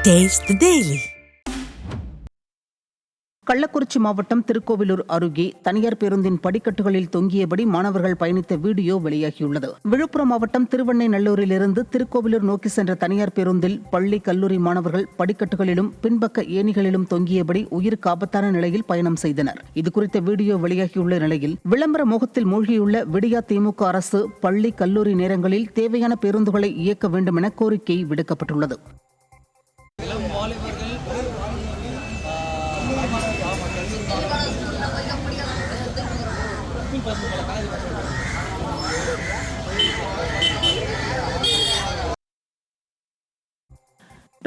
Taste the Daily. Kallakurichi மாவட்டம் திருக்கோவிலூர் அருகே தனியார் பேருந்தின் படிக்கட்டுகளில் தொங்கியபடி மாணவர்கள் பயணித்த வீடியோ வெளியாகியுள்ளது. விழுப்புரம் மாவட்டம் திருவெண்ணைநல்லூரிலிருந்து திருக்கோவிலூர் நோக்கி சென்ற தனியார் பேருந்தில் பள்ளி கல்லூரி மாணவர்கள் படிக்கட்டுகளிலும் பின்பக்க ஏணிகளிலும் தொங்கியபடி உயிருக்கு ஆபத்தான நிலையில் பயணம் செய்தனர். இதுகுறித்த வீடியோ வெளியாகியுள்ள நிலையில் விளம்பர மோகத்தில் மூழ்கியுள்ள விடியா திமுக அரசு பள்ளி கல்லூரி நேரங்களில் தேவையான பேருந்துகளை இயக்க வேண்டும் என கோரிக்கை விடுக்கப்பட்டுள்ளது.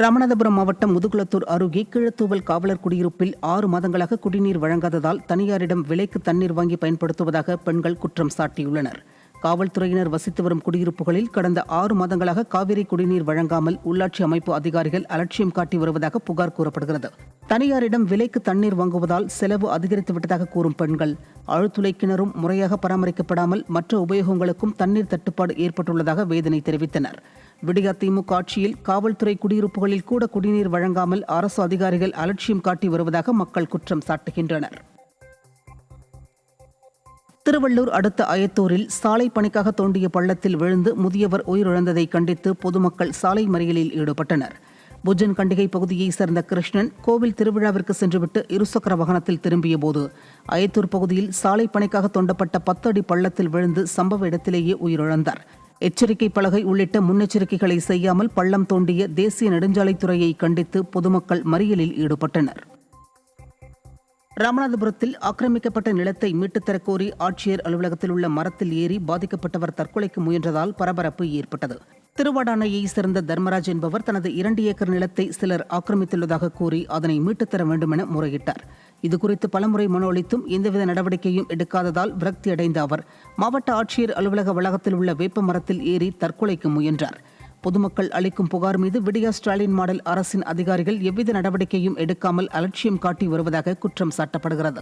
ராமநாதபுரம் மாவட்டம் முதுகுளத்தூர் அருகே கிழத்தூவல் காவலர் குடியிருப்பில் 6 மாதங்களாக குடிநீர் வழங்காததால் தனியாரிடம் விலைக்கு தண்ணீர் வாங்கி பயன்படுத்துவதாக பெண்கள் குற்றம் சாட்டியுள்ளனர். காவல்துறையினர் வசித்து வரும் குடியிருப்புகளில் கடந்த 6 மாதங்களாக காவிரி குடிநீர் வழங்காமல் உள்ளாட்சி அமைப்பு அதிகாரிகள் அலட்சியம் காட்டி வருவதாக புகார் கூறப்படுகிறது. தனியாரிடம் விலைக்கு தண்ணீர் வாங்குவதால் செலவு அதிகரித்துவிட்டதாக கூறும் பெண்கள் ஆழ்துளை கிணறும் முறையாக பராமரிக்கப்படாமல் மற்ற உபயோகங்களுக்கும் தண்ணீர் தட்டுப்பாடு ஏற்பட்டுள்ளதாக வேதனை தெரிவித்தனர். விடியா திமுக ஆட்சியில் காவல்துறை குடியிருப்புகளில் கூட குடிநீர் வழங்காமல் அரசு அதிகாரிகள் அலட்சியம் காட்டி வருவதாக மக்கள் குற்றம் சாட்டுகின்றனர். திருவள்ளூர் அடுத்த அயத்தூரில் சாலை பணிக்காக தோண்டிய பள்ளத்தில் விழுந்து முதியவர் உயிரிழந்ததை கண்டித்து பொதுமக்கள் சாலை மறியலில் ஈடுபட்டனர். புஜன் கண்டிகை பகுதியைச் சேர்ந்த கிருஷ்ணன் கோவில் திருவிழாவிற்கு சென்றுவிட்டு இருசக்கர வாகனத்தில் திரும்பிய போது அயத்தூர் பகுதியில் சாலை பணிக்காக தோண்டப்பட்ட 10 அடி பள்ளத்தில் விழுந்து சம்பவ இடத்திலேயே உயிரிழந்தார். எச்சரிக்கை பலகை உள்ளிட்ட முன்னெச்சரிக்கைகளை செய்யாமல் பள்ளம் தோண்டிய தேசிய நெடுஞ்சாலைத்துறையை கண்டித்து பொதுமக்கள் மறியலில் ஈடுபட்டனர். ராமநாதபுரத்தில் ஆக்கிரமிக்கப்பட்ட நிலத்தை மீட்டுத்தரக் கோரி ஆட்சியர் அலுவலகத்தில் உள்ள மரத்தில் ஏறி பாதிக்கப்பட்டவர் தற்கொலைக்கு முயன்றதால் பரபரப்பு ஏற்பட்டது. திருவாடானையைச் சேர்ந்த தர்மராஜ் என்பவர் தனது 2 ஏக்கர் நிலத்தை சிலர் ஆக்கிரமித்துள்ளதாக கூறி அதனை மீட்டுத்தர வேண்டும் என முறையிட்டார். இதுகுறித்து பலமுறை மனு அளித்தும் எந்தவித நடவடிக்கையும் எடுக்காததால் விரக்தியடைந்த அவர் மாவட்ட ஆட்சியர் அலுவலக வளாகத்தில் உள்ள வேப்ப மரத்தில் ஏறி தற்கொலைக்கு முயன்றார். பொதுமக்கள் அளிக்கும் புகார் மீது விடியா ஸ்டாலின் மாடல் அரசின் அதிகாரிகள் எவ்வித நடவடிக்கையும் எடுக்காமல் அலட்சியம் காட்டி வருவதாக குற்றம் சாட்டப்படுகிறது.